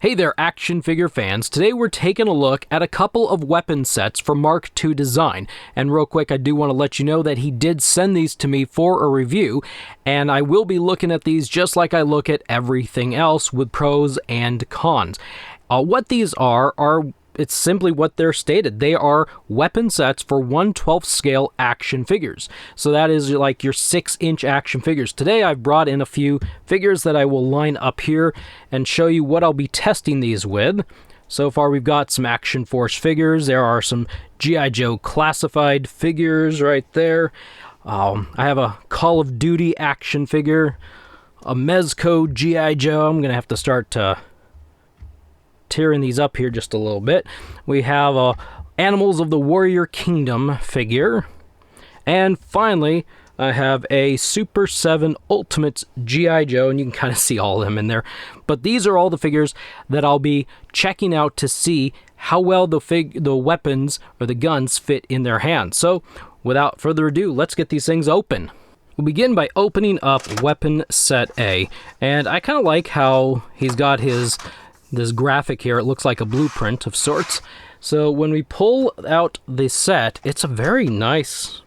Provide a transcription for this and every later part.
Hey there, action figure fans. Today we're taking a look at a couple of weapon sets for Mark II design. And real quick, I do want to let you know that he did send these to me for a review, and I will be looking at these just like I look at everything else with pros and cons. What these are it's simply what they're stated. They are weapon sets for 1/12 scale action figures. So that is like your 6-inch action figures. Today I've brought in a few figures that I will line up here and show you what I'll be testing these with. So far we've got some Action Force figures. There are some G.I. Joe classified figures right there. I have a Call of Duty action figure, a Mezco G.I. Joe. I'm going to have to start tearing these up here just a little bit. We have a Animals of the Warrior Kingdom figure. And finally, I have a Super 7 Ultimates G.I. Joe, and you can kind of see all of them in there. But these are all the figures that I'll be checking out to see how well the weapons or the guns fit in their hands. So, without further ado, let's get these things open. We'll begin by opening up Weapon Set A. And I kind of like how he's got this graphic here. It looks like a blueprint of sorts. So when we pull out the set, it's a very nice...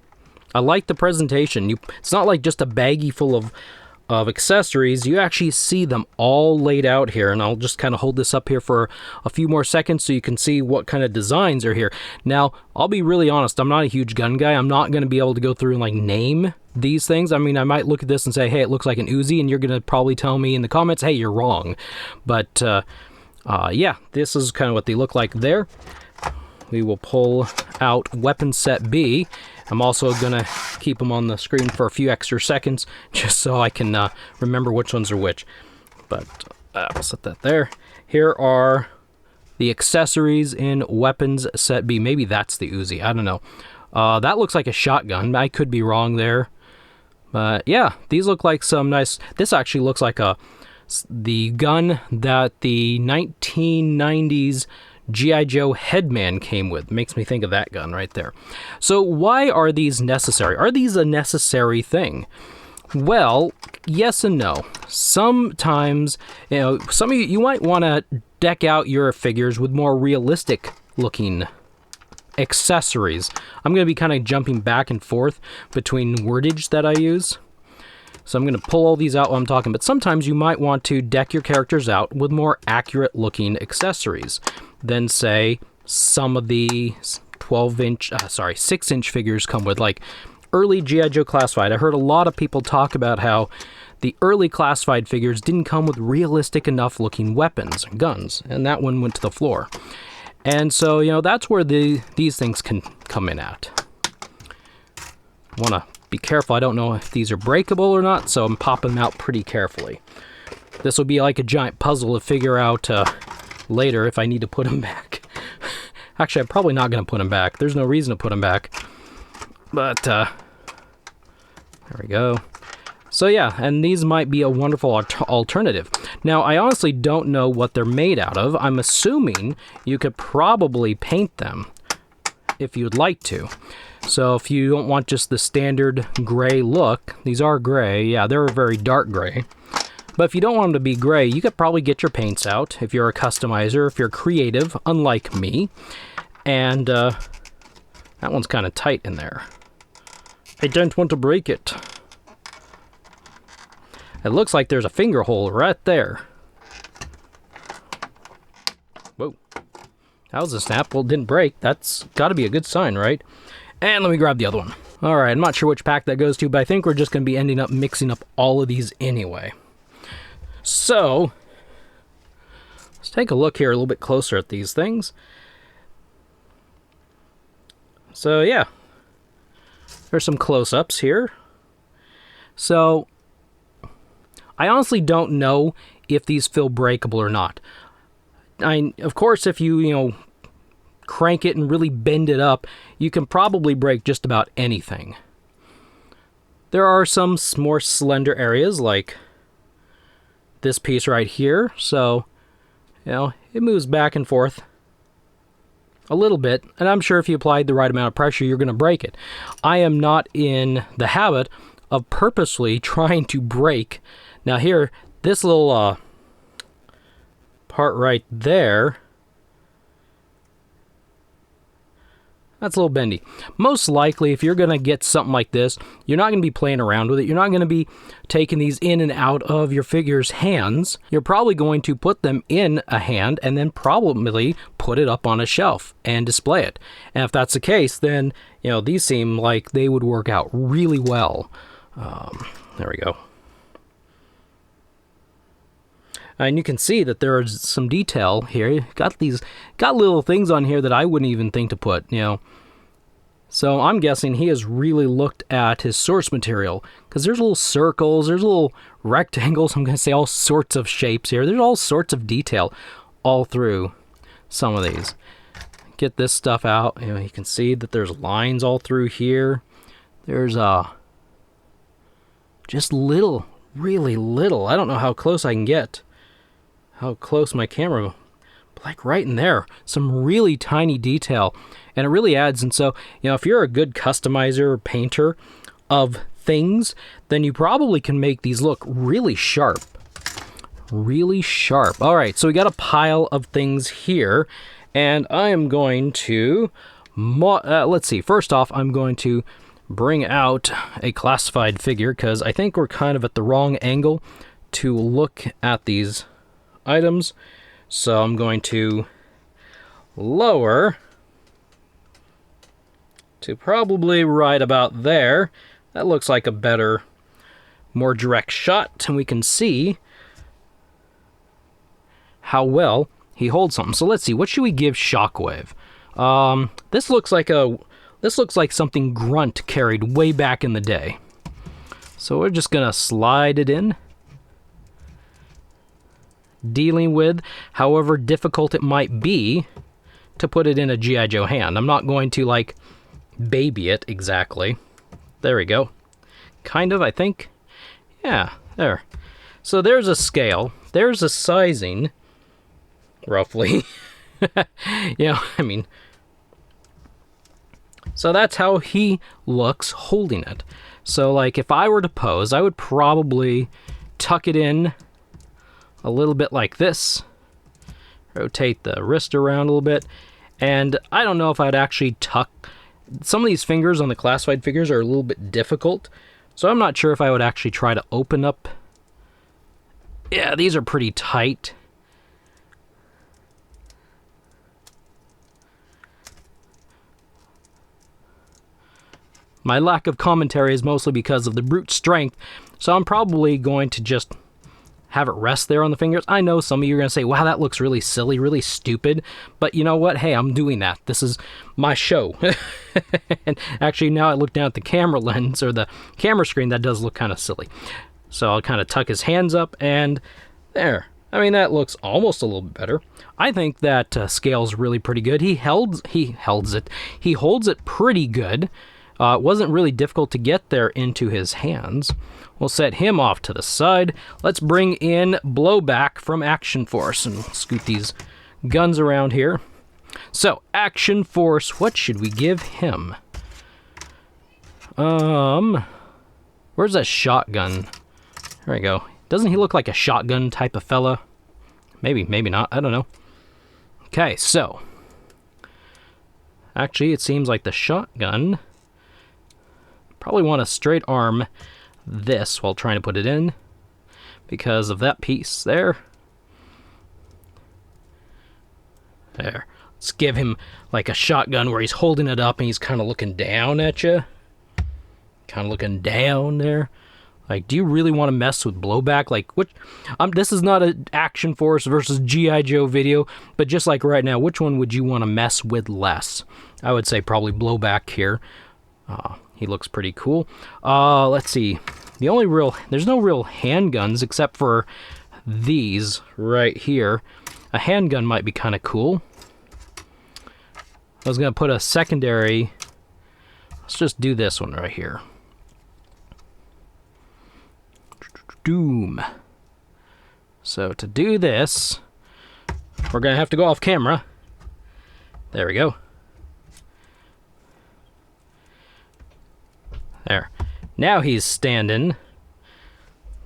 I like the presentation. It's not like just a baggie full of accessories. You actually see them all laid out here, and I'll just kind of hold this up here for a few more seconds so you can see what kind of designs are here. Now, I'll be really honest, I'm not a huge gun guy. I'm not going to be able to go through and like name these things. I mean, I might look at this and say, hey, it looks like an Uzi, and you're going to probably tell me in the comments, hey, you're wrong. But yeah, this is kind of what they look like there. We will pull out Weapon Set B. I'm also going to keep them on the screen for a few extra seconds, just so I can remember which ones are which. But I'll set that there. Here are the accessories in Weapons Set B. Maybe that's the Uzi. I don't know. That looks like a shotgun. I could be wrong there. But yeah, these look like some nice... This actually looks like the gun that the 1990s G.I. Joe Headman came with. Makes me think of that gun right there. So why are these necessary? Are these a necessary thing? Well, yes and no. Sometimes, some of you might want to deck out your figures with more realistic looking accessories. I'm going to be kind of jumping back and forth between wordage that I use. So I'm going to pull all these out while I'm talking, but sometimes you might want to deck your characters out with more accurate looking accessories than, say, some of the 6-inch figures come with, like early G.I. Joe Classified. I heard a lot of people talk about how the early Classified figures didn't come with realistic enough looking weapons and guns, and that one went to the floor. And so, that's where these things can come in at. I want to be careful. I don't know if these are breakable or not, so I'm popping them out pretty carefully. This will be like a giant puzzle to figure out later if I need to put them back. Actually, I'm probably not going to put them back. There's no reason to put them back. But, there we go. So yeah, and these might be a wonderful alternative. Now, I honestly don't know what they're made out of. I'm assuming you could probably paint them if you'd like to. So if you don't want just the standard gray look, these are gray. Yeah, they're a very dark gray. But if you don't want them to be gray, you could probably get your paints out if you're a customizer, if you're creative, unlike me. And that one's kind of tight in there. I don't want to break it. It looks like there's a finger hole right there. Whoa. That was a snap. Well, it didn't break. That's got to be a good sign, right? And let me grab the other one. All right, I'm not sure which pack that goes to, but I think we're just going to be ending up mixing up all of these anyway. So, let's take a look here a little bit closer at these things. So, yeah. There's some close-ups here. So, I honestly don't know if these feel breakable or not. Of course, if you crank it and really bend it up, you can probably break just about anything. There are some more slender areas, like this piece right here. So, it moves back and forth a little bit, and I'm sure if you applied the right amount of pressure, you're going to break it. I am not in the habit of purposely trying to break. Now here, this little part right there, that's a little bendy. Most likely, if you're going to get something like this, you're not going to be playing around with it. You're not going to be taking these in and out of your figure's hands. You're probably going to put them in a hand and then probably put it up on a shelf and display it. And if that's the case, then, you know, these seem like they would work out really well. There we go. And you can see that there is some detail here. You've got little things on here that I wouldn't even think to put, you know. So I'm guessing he has really looked at his source material, because there's little circles, there's little rectangles, I'm going to say all sorts of shapes here. There's all sorts of detail all through some of these. Get this stuff out. You know, you can see that there's lines all through here. There's just little, really little. I don't know how close I can get. How close my camera, but like right in there, some really tiny detail, and it really adds. And so, you know, if you're a good customizer or painter of things, then you probably can make these look really sharp. Really sharp. All right, so we got a pile of things here, and I am going to, let's see, first off, I'm going to bring out a classified figure, because I think we're kind of at the wrong angle to look at these items. So I'm going to lower to probably right about there. That looks like a better, more direct shot, and we can see how well he holds something. So let's see, what should we give Shockwave? This looks like something Grunt carried way back in the day. So we're just gonna slide it in. Dealing with however difficult it might be to put it in a G.I. Joe hand. I'm not going to, like, baby it exactly. There we go. Kind of, I think. Yeah, there. So there's a scale. There's a sizing, roughly. You know, I mean, so that's how he looks holding it. So, like, if I were to pose, I would probably tuck it in a little bit like this. Rotate the wrist around a little bit. And I don't know if I'd actually tuck. Some of these fingers on the classified figures are a little bit difficult, so I'm not sure if I would actually try to open up. Yeah, these are pretty tight. My lack of commentary is mostly because of the brute strength, so I'm probably going to just have it rest there on the fingers. I know some of you are going to say, wow, that looks really silly, really stupid. But you know what? Hey, I'm doing that. This is my show. And actually, now I look down at the camera lens, or the camera screen, that does look kind of silly. So I'll kind of tuck his hands up, and there. I mean, that looks almost a little bit better. I think that scale's really pretty good. He holds it pretty good. It wasn't really difficult to get there into his hands. We'll set him off to the side. Let's bring in Blowback from Action Force, and we'll scoot these guns around here. So, Action Force, what should we give him? Where's that shotgun? There we go. Doesn't he look like a shotgun type of fella? Maybe, maybe not. I don't know. Okay, so. Actually, it seems like the shotgun. Probably want to straight arm this while trying to put it in, because of that piece there. There. Let's give him like a shotgun where he's holding it up and he's kind of looking down at you. Kind of looking down there. Like, do you really want to mess with Blowback? Like, which? This is not an Action Force versus G.I. Joe video, but just like right now, which one would you want to mess with less? I would say probably Blowback here. He looks pretty cool. Let's see. There's no real handguns except for these right here. A handgun might be kind of cool. I was going to put a secondary. Let's just do this one right here. Doom. So to do this, we're going to have to go off camera. There we go. There. Now he's standing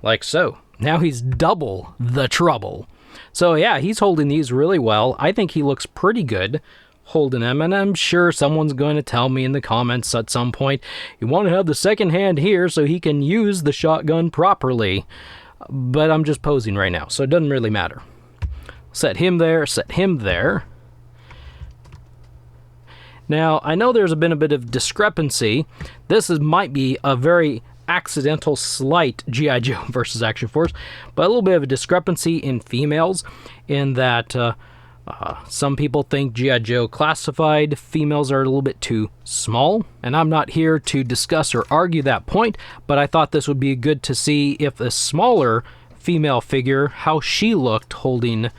like so. Now he's double the trouble. So yeah, he's holding these really well. I think he looks pretty good holding them, and I'm sure someone's going to tell me in the comments at some point, you want to have the second hand here so he can use the shotgun properly. But I'm just posing right now, so it doesn't really matter. Set him there, set him there. Now, I know there's been a bit of discrepancy. Might be a very accidental, slight G.I. Joe versus Action Force, but a little bit of a discrepancy in females, in that some people think G.I. Joe classified females are a little bit too small, and I'm not here to discuss or argue that point, but I thought this would be good to see if a smaller female figure, how she looked holding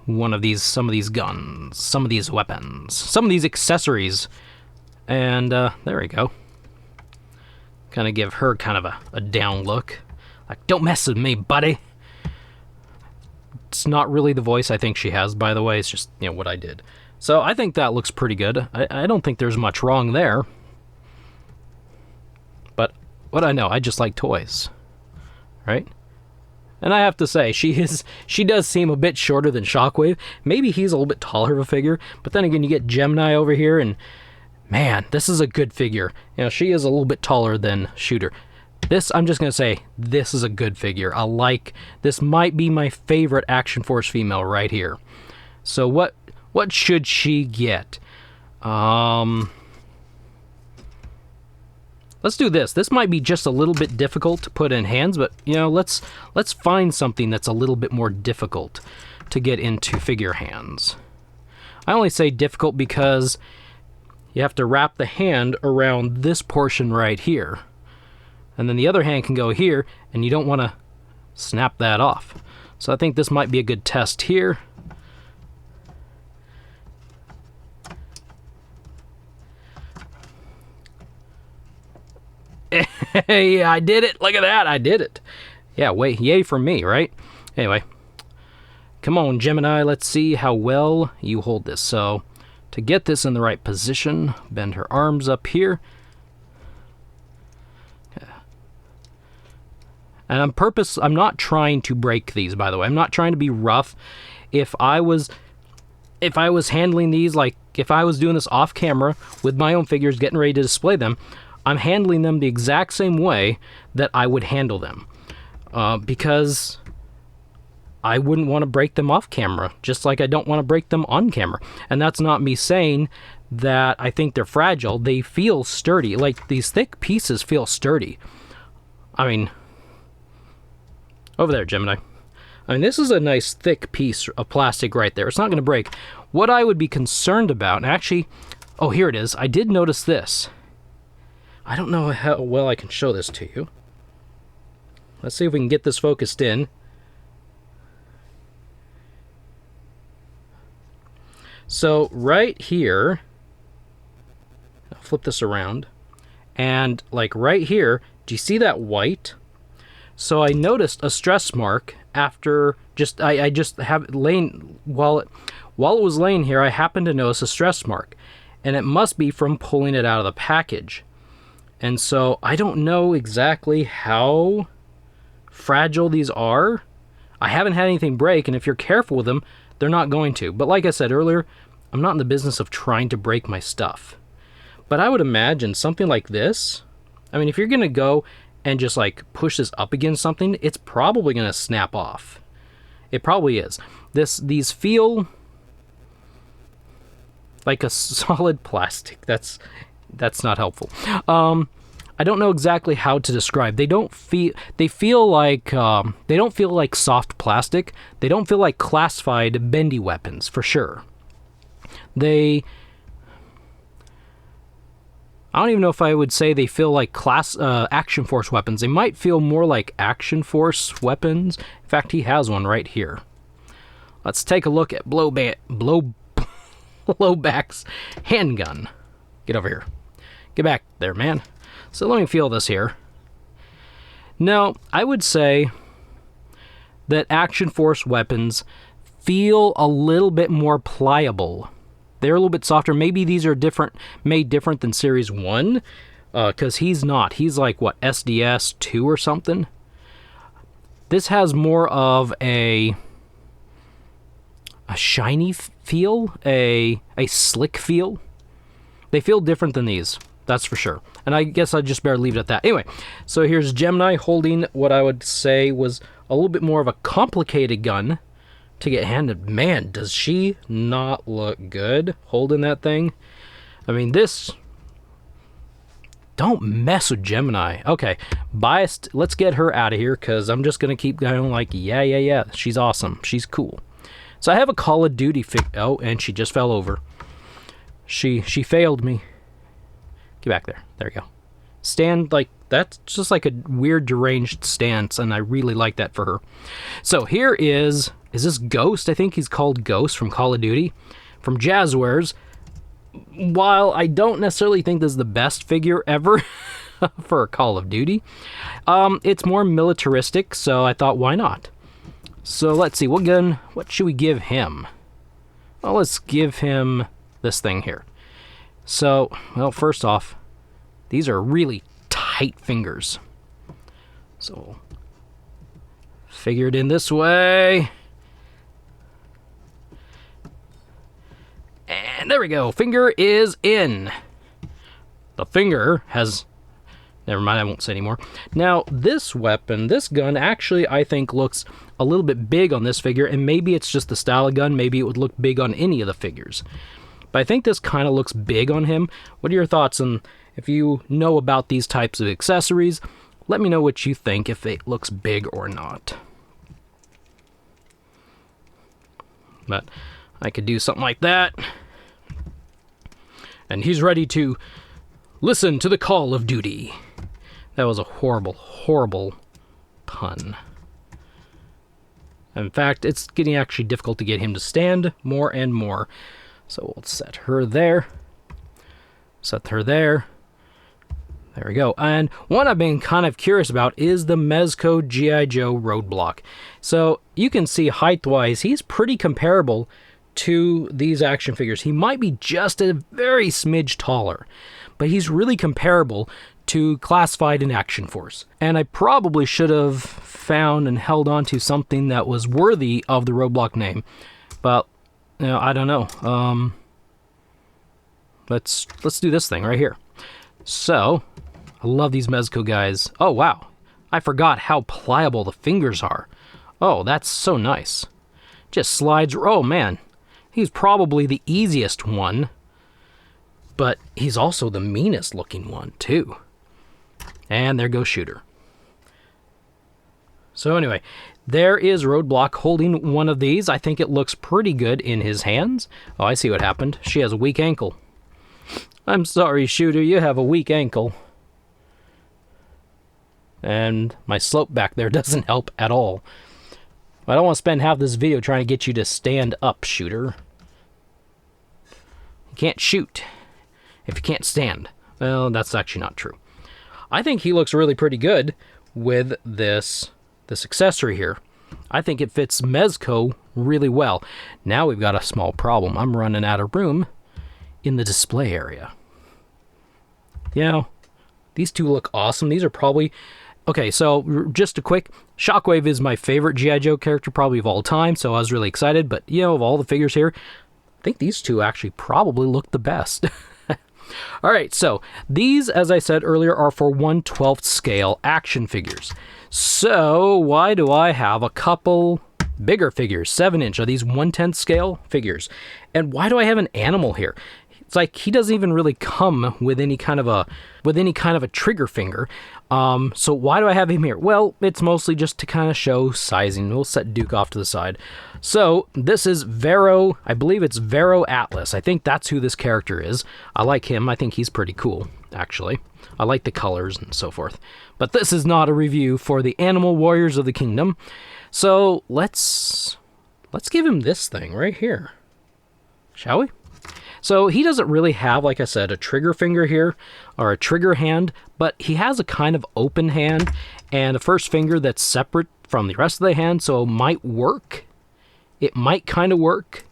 some of these guns, some of these weapons, some of these accessories. And there we go. Kind of give her kind of a down look. Like, don't mess with me, buddy. It's not really the voice I think she has, by the way. It's just, what I did. So I think that looks pretty good. I don't think there's much wrong there. But what I know, I just like toys. Right? And I have to say, she does seem a bit shorter than Shockwave. Maybe he's a little bit taller of a figure. But then again, you get Gemini over here, and man, this is a good figure. She is a little bit taller than Shooter. I'm just going to say, this is a good figure. This might be my favorite Action Force female right here. So what should she get? Let's do this. This might be just a little bit difficult to put in hands, but, let's find something that's a little bit more difficult to get into figure hands. I only say difficult because you have to wrap the hand around this portion right here. And then the other hand can go here, and you don't want to snap that off. So I think this might be a good test here. Hey, I did it. Look at that. I did it. Yeah, yay for me, right? Anyway, come on, Gemini. Let's see how well you hold this. So to get this in the right position, bend her arms up here. And I'm not trying to break these, by the way. I'm not trying to be rough. If I was handling these, like if I was doing this off camera with my own figures, getting ready to display them, I'm handling them the exact same way that I would handle them. Because I wouldn't want to break them off camera, just like I don't want to break them on camera. And that's not me saying that I think they're fragile. They feel sturdy. Like, these thick pieces feel sturdy. I mean, over there, Gemini. I mean, this is a nice thick piece of plastic right there. It's not going to break. What I would be concerned about, and actually, oh, here it is. I did notice this. I don't know how well I can show this to you. Let's see if we can get this focused in. So right here, I'll flip this around, and like right here, do you see that white? So I noticed a stress mark after I just have it laying while it was laying here. I happened to notice a stress mark, and it must be from pulling it out of the package. And so I don't know exactly how fragile these are. I haven't had anything break, and if you're careful with them, they're not going to. But like I said earlier, I'm not in the business of trying to break my stuff. But I would imagine something like this, I mean, if you're going to go and just like push this up against something, it's probably going to snap off. It probably is. These feel like a solid plastic. That's not helpful. I don't know exactly how to describe. They feel like soft plastic. They don't feel like classified bendy weapons for sure. I don't even know if I would say they feel like Action Force weapons. They might feel more like Action Force weapons. In fact, he has one right here. Let's take a look at Blowback's handgun. Get over here. Get back there, man. So let me feel this here. Now, I would say that Action Force weapons feel a little bit more pliable. They're a little bit softer. Maybe these are made different than Series 1, because he's not. He's like, what, SDS 2 or something? This has more of a shiny feel, a slick feel. They feel different than these, that's for sure. And I guess I just better leave it at that. Anyway, so here's Gemini holding what I would say was a little bit more of a complicated gun to get handed. Man, does she not look good holding that thing? I mean, this... Don't mess with Gemini. Okay, biased, let's get her out of here, because I'm just going to keep going like, yeah, she's awesome. She's cool. So I have a Call of Duty oh, and she just fell over. She failed me. Get back there. There you go. Stand like, that's just like a weird deranged stance, and I really like that for her. So here is this Ghost? I think he's called Ghost from Call of Duty, from Jazzwares. While I don't necessarily think this is the best figure ever for a Call of Duty, it's more militaristic, so I thought, why not? So let's see, what should we give him? Well, let's give him this thing here. So, well, first off, these are really tight fingers. So, figure it in this way. And there we go. Finger is in. The finger has... Never mind, I won't say anymore. Now, this weapon, this gun, actually, I think looks a little bit big on this figure, and maybe it's just the style of gun. Maybe it would look big on any of the figures. But I think this kind of looks big on him. What are your thoughts on, if you know about these types of accessories, let me know what you think, if it looks big or not. But I could do something like that. And he's ready to listen to the call of duty. That was a horrible, horrible pun. In fact, it's getting actually difficult to get him to stand more and more. So we'll set her there. Set her there. There we go. And one I've been kind of curious about is the Mezco G.I. Joe roadblock. So you can see height-wise, he's pretty comparable to these action figures. He might be just a very smidge taller, but he's really comparable to Classified and Action Force. And I probably should have found and held on to something that was worthy of the roadblock name, but you know, I don't know. Let's do this thing right here. So I love these Mezco guys. Oh wow, I forgot how pliable the fingers are. Oh, that's so nice. Just slides. Oh man, he's probably the easiest one, but he's also the meanest looking one too. And there goes Shooter. So anyway, there is Roadblock holding one of these. I think it looks pretty good in his hands. Oh, I see what happened. She has a weak ankle. I'm sorry, Shooter, you have a weak ankle. And my slope back there doesn't help at all. I don't want to spend half this video trying to get you to stand up, Shooter. You can't shoot if you can't stand. Well, that's actually not true. I think he looks really pretty good with this accessory here. I think it fits Mezco really well. Now we've got a small problem. I'm running out of room in the display area. You know, these two look awesome. These are probably... Okay, so just a quick... Shockwave is my favorite G.I. Joe character probably of all time, so I was really excited. But, you know, of all the figures here, I think these two actually probably look the best. All right, so these, as I said earlier, are for 1/12 scale action figures. So why do I have a couple bigger figures, 7-inch? Are these 1/10 scale figures? And why do I have an animal here? It's like he doesn't even really come with any kind of a trigger finger. So why do I have him here? Well, it's mostly just to kind of show sizing. We'll set Duke off to the side. So this is Vero. I believe it's Vero Atlas. I think that's who this character is. I like him. I think he's pretty cool, actually. I like the colors and so forth. But this is not a review for the Animal Warriors of the Kingdom. So let's give him this thing right here. Shall we? So he doesn't really have, like I said, a trigger finger here, or a trigger hand, but he has a kind of open hand and a first finger that's separate from the rest of the hand, so it might work. It might kind of work.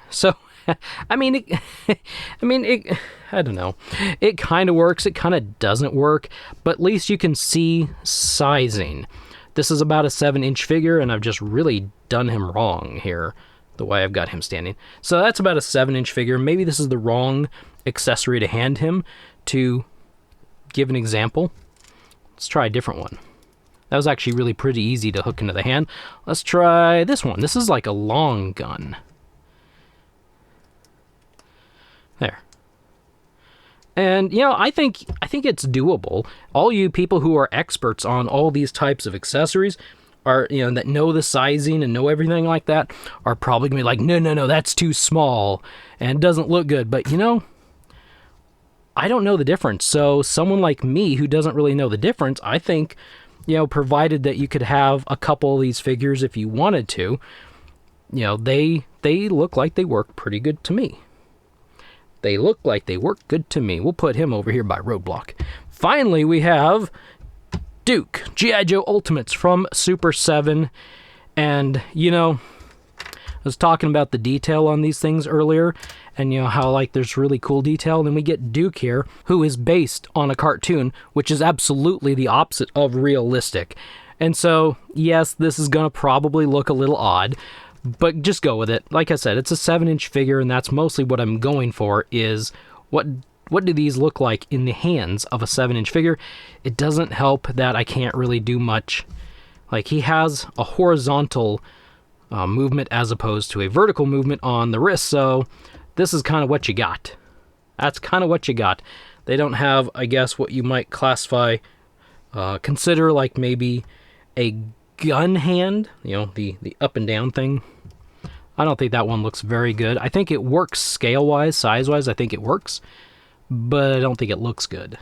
So, I don't know. It kind of works, it kind of doesn't work, but at least you can see sizing. This is about a 7-inch figure, and I've just really done him wrong here, the way I've got him standing. So that's about a 7-inch figure. Maybe this is the wrong accessory to hand him to give an example. Let's try a different one. That was actually really pretty easy to hook into the hand. Let's try this one. This is like a long gun. There. And, you know, I think it's doable. All you people who are experts on all these types of accessories are, you know, that know the sizing and know everything like that, are probably going to be like, no, that's too small and it doesn't look good. But, you know, I don't know the difference. So someone like me who doesn't really know the difference, I think, you know, provided that you could have a couple of these figures if you wanted to, you know, they look like they work pretty good to me. They look like they work good to me. We'll put him over here by Roadblock. Finally, we have Duke, G.I. Joe Ultimates from Super 7. And, you know, I was talking about the detail on these things earlier, and, you know, how, like, there's really cool detail. And then we get Duke here, who is based on a cartoon, which is absolutely the opposite of realistic. And so, yes, this is going to probably look a little odd, but just go with it. Like I said, it's a 7-inch figure, and that's mostly what I'm going for, is what do these look like in the hands of a 7-inch figure? It doesn't help that I can't really do much. Like, he has a horizontal movement as opposed to a vertical movement on the wrist, so this is kind of what you got. That's kind of what you got. They don't have, I guess, what you might classify, consider like maybe a gun hand, you know, the up and down thing. I don't think that one looks very good. I think it works scale-wise, size-wise, I think it works, but I don't think it looks good.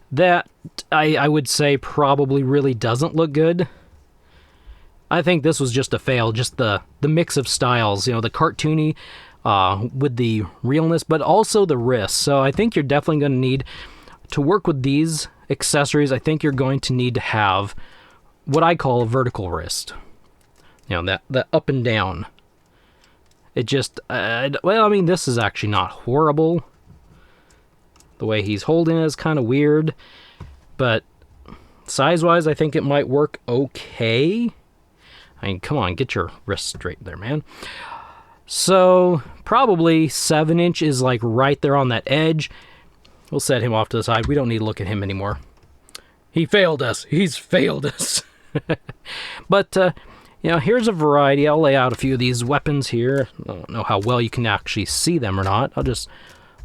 That, I would say, probably really doesn't look good. I think this was just a fail, just the mix of styles, you know, the cartoony with the realness, but also the wrist. So I think you're definitely going to need to work with these accessories. I think you're going to need to have what I call a vertical wrist. You know, that up and down. It just, well, I mean, this is actually not horrible. The way he's holding it is kind of weird, but size-wise, I think it might work okay. I mean, come on, get your wrist straight there, man. So, probably 7-inch is like right there on that edge. We'll set him off to the side. We don't need to look at him anymore. He failed us. He's failed us. But, you know, here's a variety. I'll lay out a few of these weapons here. I don't know how well you can actually see them or not. I'll just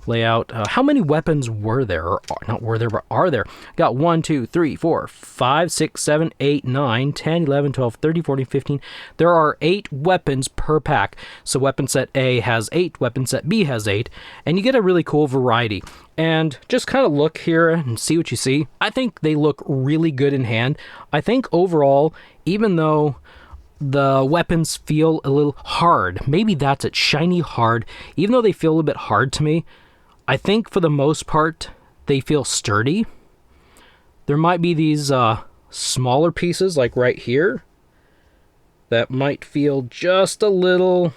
lay out how many weapons were there, or not were there, but are there. Got 1, 2, 3, 4, 5, 6, 7, 8, 9, 10, 11, 12, 13, 14, 15. There are 8 weapons per pack. So weapon set A has 8, weapon set B has 8, and you get a really cool variety. And just kind of look here and see what you see. I think they look really good in hand. I think overall, even though the weapons feel a little hard, maybe that's it, shiny hard, even though they feel a little bit hard to me, I think for the most part, they feel sturdy. There might be these smaller pieces, like right here, that might feel just a little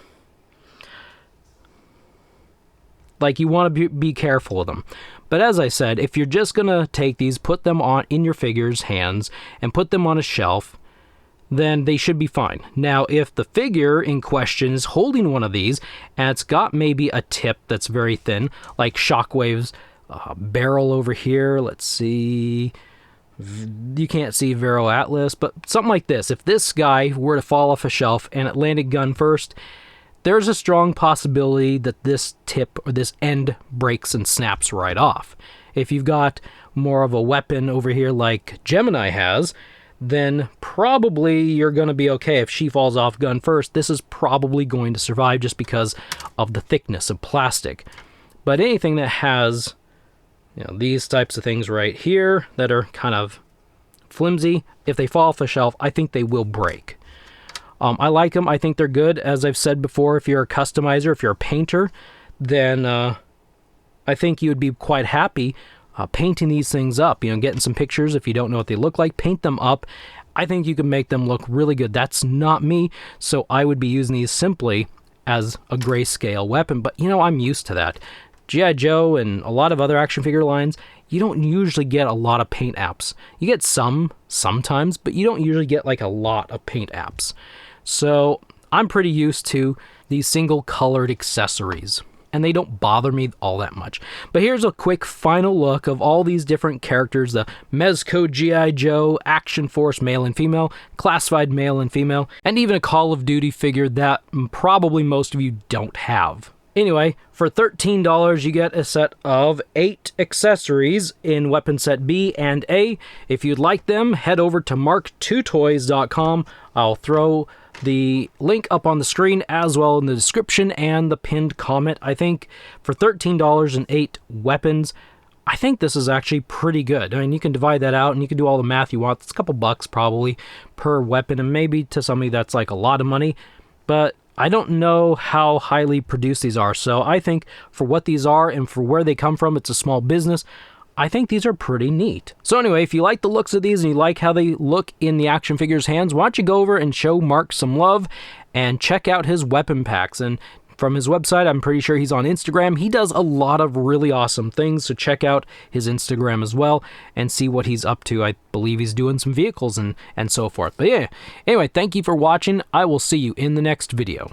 like you want to be careful with them. But as I said, if you're just going to take these, put them on in your figure's hands, and put them on a shelf, then they should be fine. Now, if the figure in question is holding one of these, and it's got maybe a tip that's very thin, like Shockwave's barrel over here, let's see, you can't see Vero Atlas, but something like this. If this guy were to fall off a shelf and it landed gun first, there's a strong possibility that this tip or this end breaks and snaps right off. If you've got more of a weapon over here like Gemini has, then probably you're going to be okay. If she falls off gun first, this is probably going to survive just because of the thickness of plastic. But anything that has, you know, these types of things right here that are kind of flimsy, if they fall off a shelf, I think they will break. I like them. I think they're good. As I've said before, if you're a customizer, if you're a painter, then I think you would be quite happy painting these things up, you know, getting some pictures. If you don't know what they look like, paint them up. I think you can make them look really good. That's not me, so I would be using these simply as a grayscale weapon, but, you know, I'm used to that. G.I. Joe and a lot of other action figure lines, you don't usually get a lot of paint apps. You get some sometimes, but you don't usually get like a lot of paint apps. So I'm pretty used to these single colored accessories, and they don't bother me all that much. But here's a quick final look of all these different characters: the Mezco G.I. Joe, Action Force male and female, Classified male and female, and even a Call of Duty figure that probably most of you don't have. Anyway, for $13, you get a set of 8 accessories in Weapon Set B and A. If you'd like them, head over to mark2toys.com. I'll throw the link up on the screen as well in the description and the pinned comment. I think for $13 and 8 weapons, I think this is actually pretty good. I mean, you can divide that out and you can do all the math you want. It's a couple bucks probably per weapon, and maybe to somebody that's like a lot of money, but I don't know how highly produced these are. So I think for what these are and for where they come from, it's a small business. I think these are pretty neat. So anyway, if you like the looks of these and you like how they look in the action figures' hands, why don't you go over and show Mark some love and check out his weapon packs. And from his website, I'm pretty sure he's on Instagram. He does a lot of really awesome things, so check out his Instagram as well and see what he's up to. I believe he's doing some vehicles and so forth. But yeah, anyway, thank you for watching. I will see you in the next video.